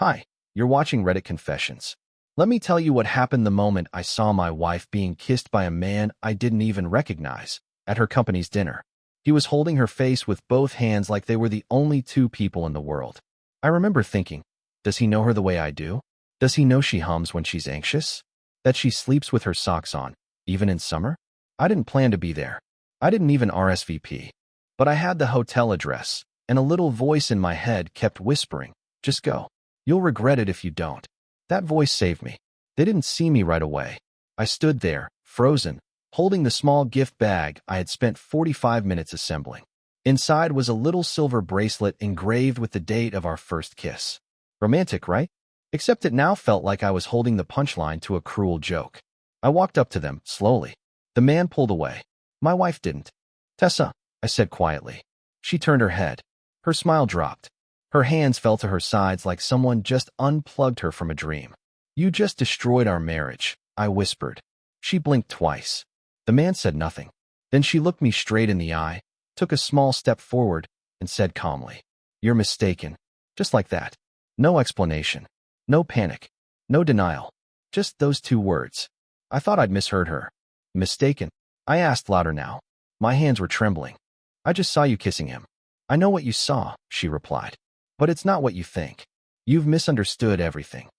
Hi, you're watching Reddit Confessions. Let me tell you what happened the moment I saw my wife being kissed by a man I didn't even recognize at her company's dinner. He was holding her face with both hands like they were the only two people in the world. I remember thinking, does he know her the way I do? Does he know she hums when she's anxious? That she sleeps with her socks on, even in summer? I didn't plan to be there. I didn't even RSVP. But I had the hotel address, and a little voice in my head kept whispering, just go. You'll regret it if you don't. That voice saved me. They didn't see me right away. I stood there, frozen, holding the small gift bag I had spent 45 minutes assembling. Inside was a little silver bracelet engraved with the date of our first kiss. Romantic, right? Except it now felt like I was holding the punchline to a cruel joke. I walked up to them, slowly. The man pulled away. My wife didn't. Tessa, I said quietly. She turned her head. Her smile dropped. Her hands fell to her sides like someone just unplugged her from a dream. You just destroyed our marriage, I whispered. She blinked twice. The man said nothing. Then she looked me straight in the eye, took a small step forward, and said calmly, "You're mistaken." Just like that. No explanation. No panic. No denial. Just those two words. I thought I'd misheard her. Mistaken? I asked louder now. My hands were trembling. I just saw you kissing him. I know what you saw, she replied. But it's not what you think. You've misunderstood everything.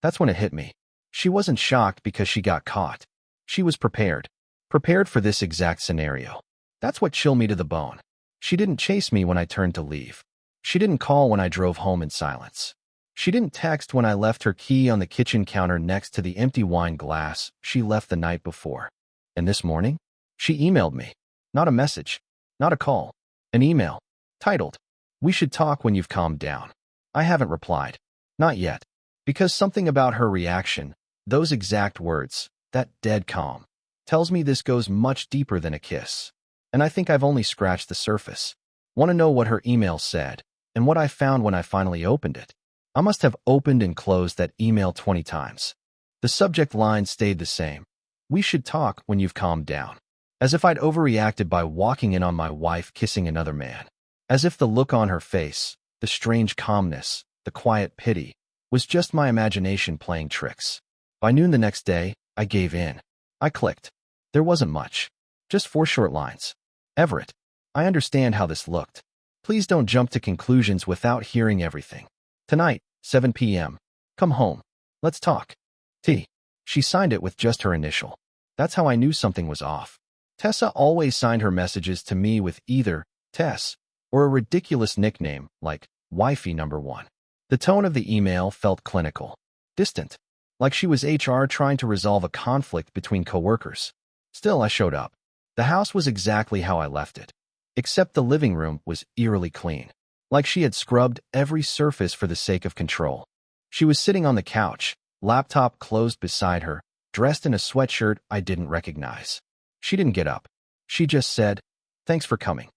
That's when it hit me. She wasn't shocked because she got caught. She was prepared. Prepared for this exact scenario. That's what chilled me to the bone. She didn't chase me when I turned to leave. She didn't call when I drove home in silence. She didn't text when I left her key on the kitchen counter next to the empty wine glass she left the night before. And this morning, she emailed me. Not a message. Not a call. An email. Titled, "We should talk when you've calmed down." I haven't replied. Not yet. Because something about her reaction, those exact words, that dead calm, tells me this goes much deeper than a kiss. And I think I've only scratched the surface. Want to know what her email said, and what I found when I finally opened it? I must have opened and closed that email 20 times. The subject line stayed the same. "We should talk when you've calmed down." As if I'd overreacted by walking in on my wife kissing another man. As if the look on her face, the strange calmness, the quiet pity, was just my imagination playing tricks. By noon the next day, I gave in. I clicked. There wasn't much. Just 4 short lines. "Everett, I understand how this looked. Please don't jump to conclusions without hearing everything. Tonight, 7 p.m. Come home. Let's talk. T." She signed it with just her initial. That's how I knew something was off. Tessa always signed her messages to me with either Tess or a ridiculous nickname like Wifey Number 1. The tone of the email felt clinical, distant, like she was HR trying to resolve a conflict between coworkers. Still, I showed up. The house was exactly how I left it, except the living room was eerily clean, like she had scrubbed every surface for the sake of control. She was sitting on the couch, laptop closed beside her, dressed in a sweatshirt I didn't recognize. She didn't get up. She just said, "Thanks for coming."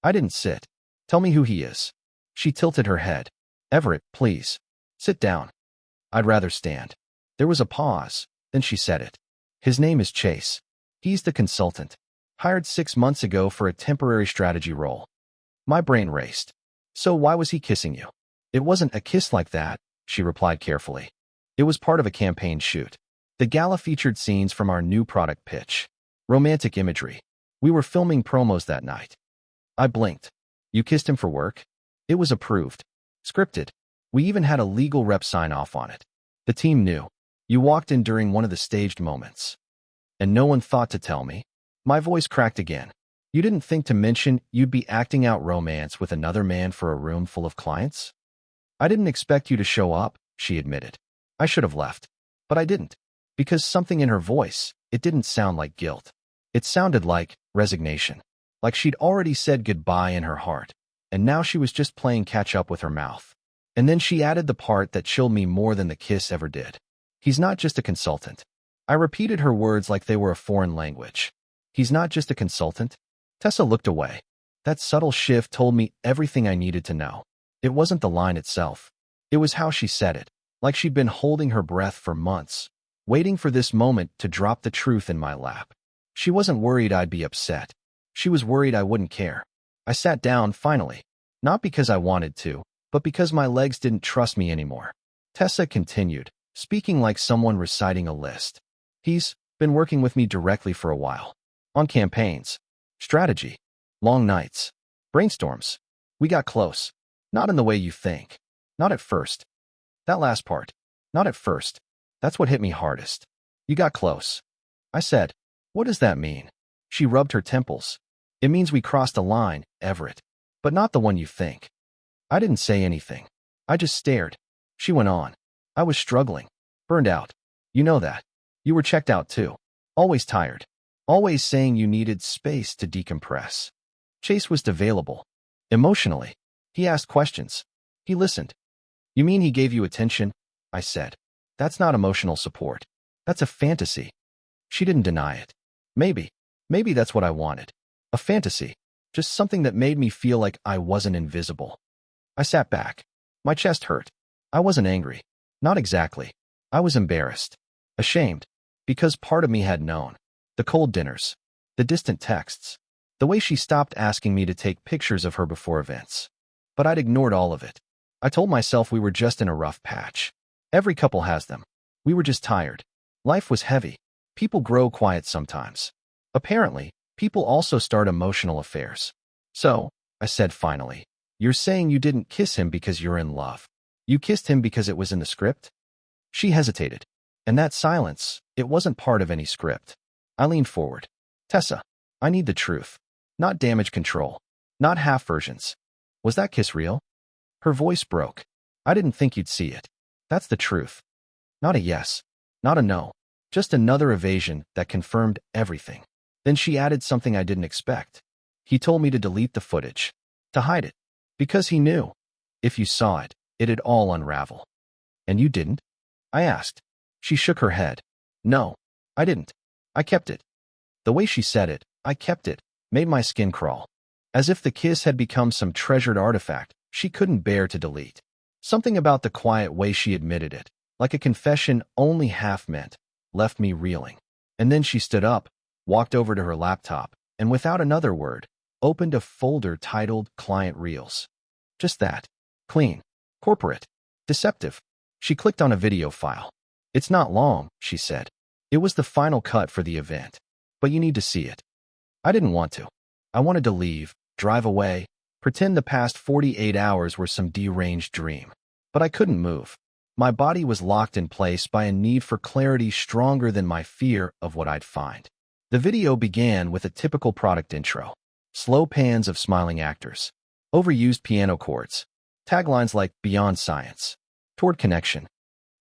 I didn't sit. "Tell me who he is." She tilted her head. "Everett, please. Sit down." "I'd rather stand." There was a pause, then she said it. "His name is Chase. He's the consultant. Hired 6 months ago for a temporary strategy role." My brain raced. "So why was he kissing you?" "It wasn't a kiss like that," she replied carefully. "It was part of a campaign shoot. The gala featured scenes from our new product pitch. Romantic imagery. We were filming promos that night." I blinked. "You kissed him for work?" "It was approved. Scripted. We even had a legal rep sign off on it. The team knew. You walked in during one of the staged moments. And no one thought to tell me?" My voice cracked again. "You didn't think to mention you'd be acting out romance with another man for a room full of clients?" "I didn't expect you to show up," she admitted. I should have left. But I didn't. Because something in her voice, it didn't sound like guilt. It sounded like resignation. Like she'd already said goodbye in her heart, and now she was just playing catch-up with her mouth. And then she added the part that chilled me more than the kiss ever did. "He's not just a consultant." I repeated her words like they were a foreign language. "He's not just a consultant?" Tessa looked away. That subtle shift told me everything I needed to know. It wasn't the line itself. It was how she said it, like she'd been holding her breath for months, waiting for this moment to drop the truth in my lap. She wasn't worried I'd be upset. She was worried I wouldn't care. I sat down, finally. Not because I wanted to, but because my legs didn't trust me anymore. Tessa continued, speaking like someone reciting a list. He's been working with me directly for a while. On campaigns, strategy, long nights, brainstorms. We got close. Not in the way you think. Not at first. That last part. Not at first. That's what hit me hardest. You got close. I said, what does that mean? She rubbed her temples. It means we crossed a line, Everett. But not the one you think. I didn't say anything. I just stared. She went on. I was struggling. Burned out. You know that. You were checked out too. Always tired. Always saying you needed space to decompress. Chase was available. Emotionally. He asked questions. He listened. You mean he gave you attention? I said. That's not emotional support. That's a fantasy. She didn't deny it. Maybe that's what I wanted. A fantasy. Just something that made me feel like I wasn't invisible. I sat back. My chest hurt. I wasn't angry. Not exactly. I was embarrassed. Ashamed. Because part of me had known. The cold dinners. The distant texts. The way she stopped asking me to take pictures of her before events. But I'd ignored all of it. I told myself we were just in a rough patch. Every couple has them. We were just tired. Life was heavy. People grow quiet sometimes. Apparently, people also start emotional affairs. So, I said finally, you're saying you didn't kiss him because you're in love. You kissed him because it was in the script? She hesitated. And that silence, it wasn't part of any script. I leaned forward. Tessa, I need the truth. Not damage control. Not half versions. Was that kiss real? Her voice broke. I didn't think you'd see it. That's the truth. Not a yes. Not a no. Just another evasion that confirmed everything. Then she added something I didn't expect. He told me to delete the footage. To hide it. Because he knew. If you saw it, it'd all unravel. And you didn't? I asked. She shook her head. No, I didn't. I kept it. The way she said it, I kept it, made my skin crawl. As if the kiss had become some treasured artifact she couldn't bear to delete. Something about the quiet way she admitted it, like a confession only half meant, left me reeling. And then she stood up, walked over to her laptop, and without another word, opened a folder titled Client Reels. Just that. Clean. Corporate. Deceptive. She clicked on a video file. It's not long, she said. It was the final cut for the event. But you need to see it. I didn't want to. I wanted to leave, drive away, pretend the past 48 hours were some deranged dream. But I couldn't move. My body was locked in place by a need for clarity stronger than my fear of what I'd find. The video began with a typical product intro. Slow pans of smiling actors. Overused piano chords. Taglines like Beyond Science. Toward Connection.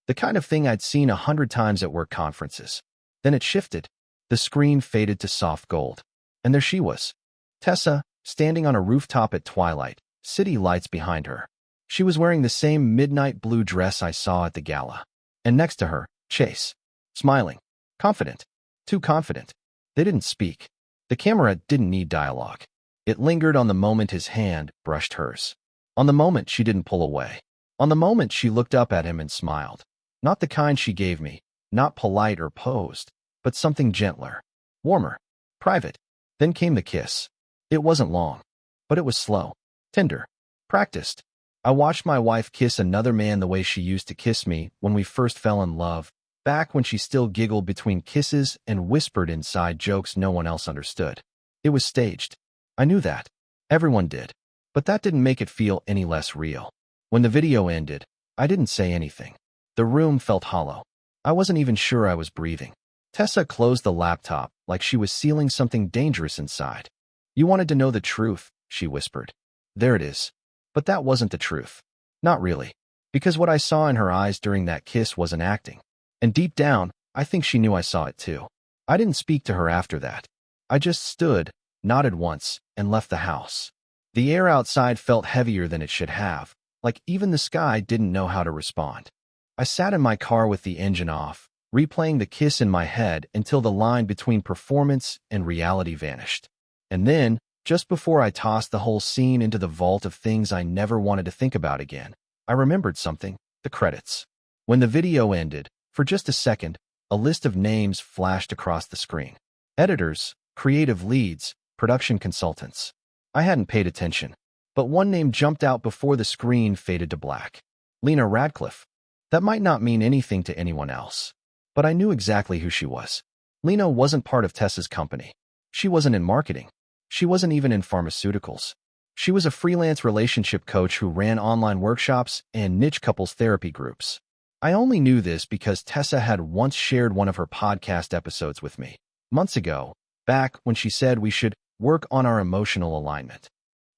The kind of thing I'd seen 100 times at work conferences. Then it shifted. The screen faded to soft gold. And there she was. Tessa, standing on a rooftop at twilight, city lights behind her. She was wearing the same midnight blue dress I saw at the gala. And next to her, Chase. Smiling. Confident. Too confident. They didn't speak. The camera didn't need dialogue. It lingered on the moment his hand brushed hers. On the moment she didn't pull away. On the moment she looked up at him and smiled. Not the kind she gave me, not polite or posed, but something gentler, warmer, private. Then came the kiss. It wasn't long, but it was slow, tender, practiced. I watched my wife kiss another man the way she used to kiss me when we first fell in love, back when she still giggled between kisses and whispered inside jokes no one else understood. It was staged. I knew that. Everyone did. But that didn't make it feel any less real. When the video ended, I didn't say anything. The room felt hollow. I wasn't even sure I was breathing. Tessa closed the laptop like she was sealing something dangerous inside. You wanted to know the truth, she whispered. There it is. But that wasn't the truth. Not really. Because what I saw in her eyes during that kiss wasn't acting. And deep down, I think she knew I saw it too. I didn't speak to her after that. I just stood, nodded once, and left the house. The air outside felt heavier than it should have, like even the sky didn't know how to respond. I sat in my car with the engine off, replaying the kiss in my head until the line between performance and reality vanished. And then, just before I tossed the whole scene into the vault of things I never wanted to think about again, I remembered something: the credits. When the video ended, for just a second, a list of names flashed across the screen. Editors, creative leads, production consultants. I hadn't paid attention, but one name jumped out before the screen faded to black. Lena Radcliffe. That might not mean anything to anyone else, but I knew exactly who she was. Lena wasn't part of Tessa's company. She wasn't in marketing. She wasn't even in pharmaceuticals. She was a freelance relationship coach who ran online workshops and niche couples therapy groups. I only knew this because Tessa had once shared one of her podcast episodes with me, months ago, back when she said we should work on our emotional alignment.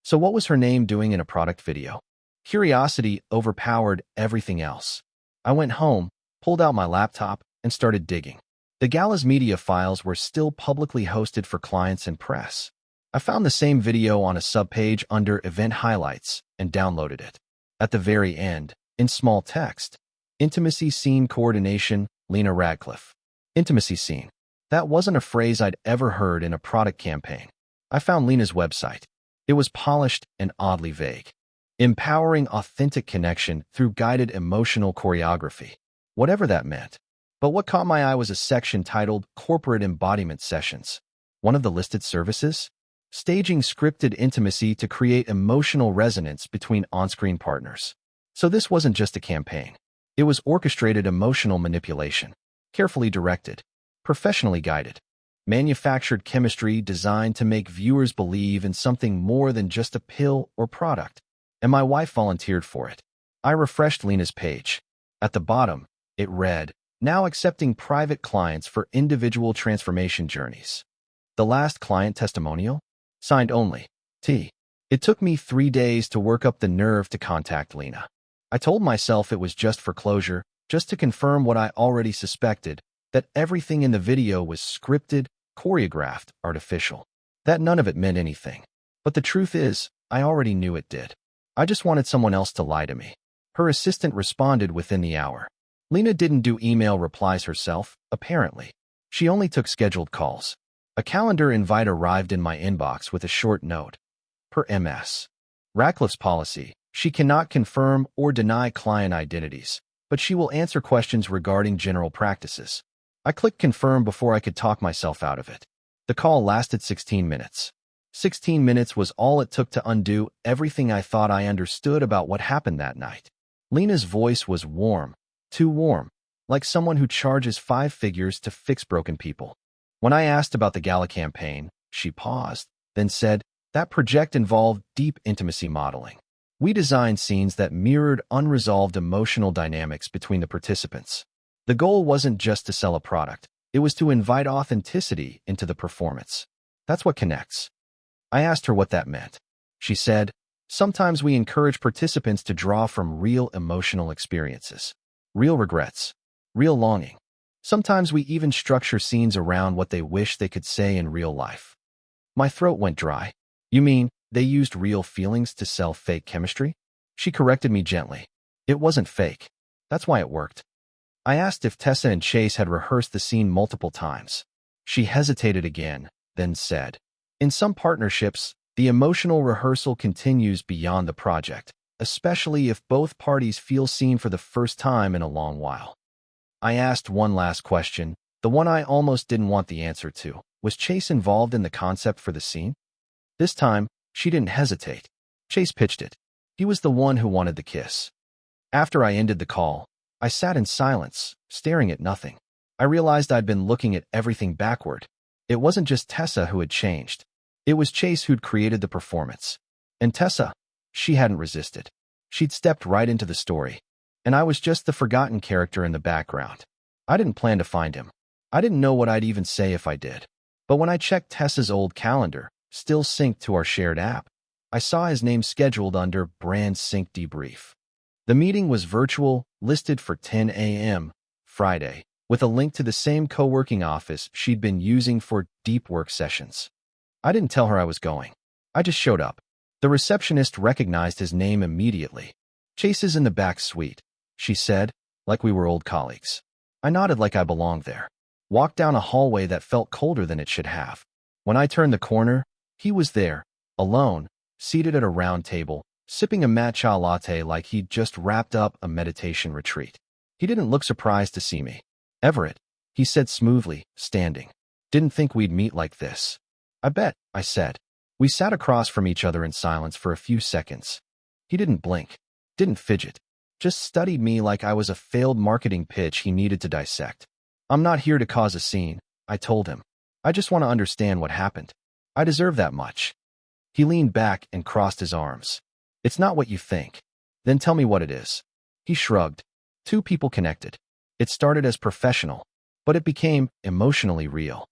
So what was her name doing in a product video? Curiosity overpowered everything else. I went home, pulled out my laptop, and started digging. The gala's media files were still publicly hosted for clients and press. I found the same video on a subpage under Event Highlights and downloaded it. At the very end, in small text, Intimacy Scene Coordination, Lena Radcliffe. Intimacy scene. That wasn't a phrase I'd ever heard in a product campaign. I found Lena's website. It was polished and oddly vague. Empowering authentic connection through guided emotional choreography. Whatever that meant. But what caught my eye was a section titled Corporate Embodiment Sessions. One of the listed services? Staging scripted intimacy to create emotional resonance between on-screen partners. So this wasn't just a campaign. It was orchestrated emotional manipulation. Carefully directed. Professionally guided. Manufactured chemistry designed to make viewers believe in something more than just a pill or product. And my wife volunteered for it. I refreshed Lena's page. At the bottom, it read, now accepting private clients for individual transformation journeys. The last client testimonial? Signed only, T. It took me 3 days to work up the nerve to contact Lena. I told myself it was just for closure, just to confirm what I already suspected, that everything in the video was scripted, choreographed, artificial. That none of it meant anything. But the truth is, I already knew it did. I just wanted someone else to lie to me. Her assistant responded within the hour. Lena didn't do email replies herself, apparently. She only took scheduled calls. A calendar invite arrived in my inbox with a short note. Per MS. Radcliffe's policy, she cannot confirm or deny client identities, but she will answer questions regarding general practices. I clicked confirm before I could talk myself out of it. The call lasted 16 minutes. 16 minutes was all it took to undo everything I thought I understood about what happened that night. Lena's voice was warm, too warm, like someone who charges 5 figures to fix broken people. When I asked about the gala campaign, she paused, then said, that project involved deep intimacy modeling. We designed scenes that mirrored unresolved emotional dynamics between the participants. The goal wasn't just to sell a product, it was to invite authenticity into the performance. That's what connects. I asked her what that meant. She said, sometimes we encourage participants to draw from real emotional experiences, real regrets, real longing. Sometimes we even structure scenes around what they wish they could say in real life. My throat went dry. You mean, they used real feelings to sell fake chemistry? She corrected me gently. It wasn't fake. That's why it worked. I asked if Tessa and Chase had rehearsed the scene multiple times. She hesitated again, then said, in some partnerships, the emotional rehearsal continues beyond the project, especially if both parties feel seen for the first time in a long while. I asked one last question, the one I almost didn't want the answer to. Was Chase involved in the concept for the scene? This time, she didn't hesitate. Chase pitched it. He was the one who wanted the kiss. After I ended the call, I sat in silence, staring at nothing. I realized I'd been looking at everything backward. It wasn't just Tessa who had changed. It was Chase who'd created the performance. And Tessa, she hadn't resisted. She'd stepped right into the story. And I was just the forgotten character in the background. I didn't plan to find him. I didn't know what I'd even say if I did. But when I checked Tessa's old calendar, still synced to our shared app, I saw his name scheduled under Brand Sync Debrief. The meeting was virtual, listed for 10 a.m. Friday, with a link to the same co-working office she'd been using for deep work sessions. I didn't tell her I was going. I just showed up. The receptionist recognized his name immediately. Chase is in the back suite, she said, like we were old colleagues. I nodded like I belonged there. Walked down a hallway that felt colder than it should have. When I turned the corner, he was there, alone, seated at a round table, sipping a matcha latte like he'd just wrapped up a meditation retreat. He didn't look surprised to see me. Everett, he said smoothly, standing. Didn't think we'd meet like this. I bet, I said. We sat across from each other in silence for a few seconds. He didn't blink, didn't fidget. just studied me like I was a failed marketing pitch he needed to dissect. I'm not here to cause a scene, I told him. I just want to understand what happened. I deserve that much. He leaned back and crossed his arms. It's not what you think. Then tell me what it is. He shrugged. Two people connected. It started as professional, but it became emotionally real.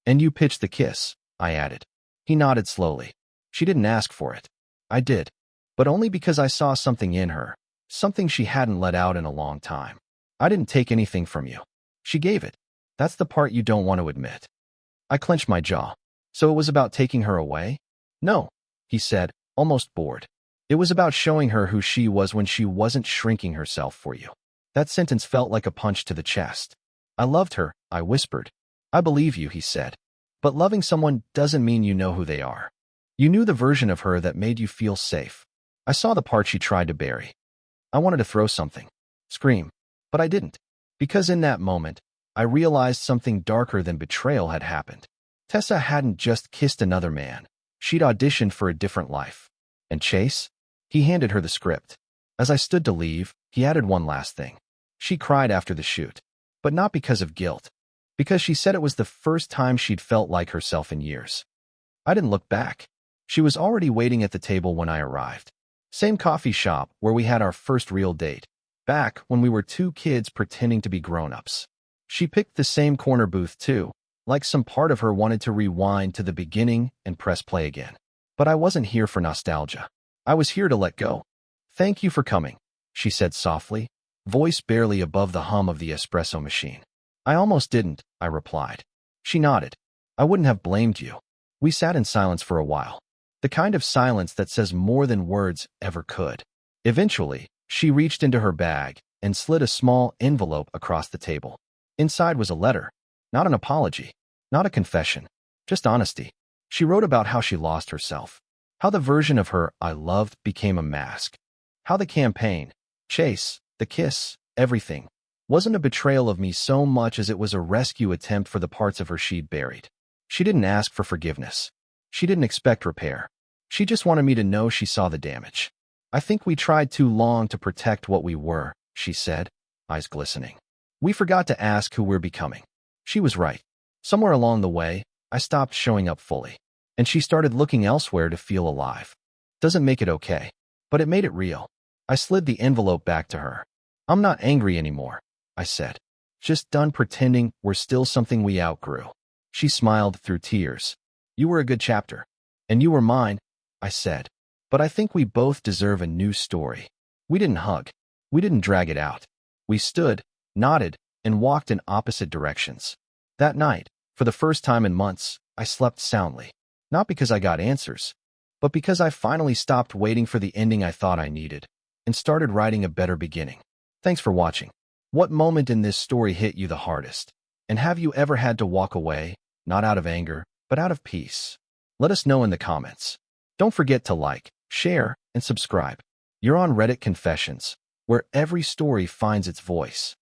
And you pitched the kiss, I added. He nodded slowly. She didn't ask for it. I did. But only because I saw something in her, something she hadn't let out in a long time. I didn't take anything from you. She gave it. That's the part you don't want to admit. I clenched my jaw. So it was about taking her away? No, he said, almost bored. It was about showing her who she was when she wasn't shrinking herself for you. That sentence felt like a punch to the chest. I loved her, I whispered. I believe you, he said. But loving someone doesn't mean you know who they are. You knew the version of her that made you feel safe. I saw the part she tried to bury. I wanted to throw something, scream, but I didn't. Because in that moment, I realized something darker than betrayal had happened. Tessa hadn't just kissed another man. She'd auditioned for a different life. And Chase? He handed her the script. As I stood to leave, he added one last thing. She cried after the shoot. But not because of guilt. Because she said it was the first time she'd felt like herself in years. I didn't look back. She was already waiting at the table when I arrived. Same coffee shop where we had our first real date. Back when we were two kids pretending to be grown-ups. She picked the same corner booth too, like some part of her wanted to rewind to the beginning and press play again. But I wasn't here for nostalgia. I was here to let go. Thank you for coming, she said softly, voice barely above the hum of the espresso machine. I almost didn't, I replied. She nodded. I wouldn't have blamed you. We sat in silence for a while. The kind of silence that says more than words ever could. Eventually, she reached into her bag and slid a small envelope across the table. Inside was a letter, not an apology, not a confession, just honesty. She wrote about how she lost herself, how the version of her I loved became a mask, how the campaign, Chase, the kiss, everything, wasn't a betrayal of me so much as it was a rescue attempt for the parts of her she'd buried. She didn't ask for forgiveness. She didn't expect repair. She just wanted me to know she saw the damage. I think we tried too long to protect what we were, she said, eyes glistening. We forgot to ask who we're becoming. She was right. Somewhere along the way, I stopped showing up fully, and she started looking elsewhere to feel alive. Doesn't make it okay, but it made it real. I slid the envelope back to her. I'm not angry anymore, I said. Just done pretending we're still something we outgrew. She smiled through tears. You were a good chapter. And you were mine, I said. But I think we both deserve a new story. We didn't hug. We didn't drag it out. We stood, nodded, and walked in opposite directions. That night, for the first time in months, I slept soundly. Not because I got answers, but because I finally stopped waiting for the ending I thought I needed and started writing a better beginning. Thanks for watching. What moment in this story hit you the hardest? And have you ever had to walk away, not out of anger, but out of peace? Let us know in the comments. Don't forget to like, share, and subscribe. You're on Reddit Confessions, where every story finds its voice.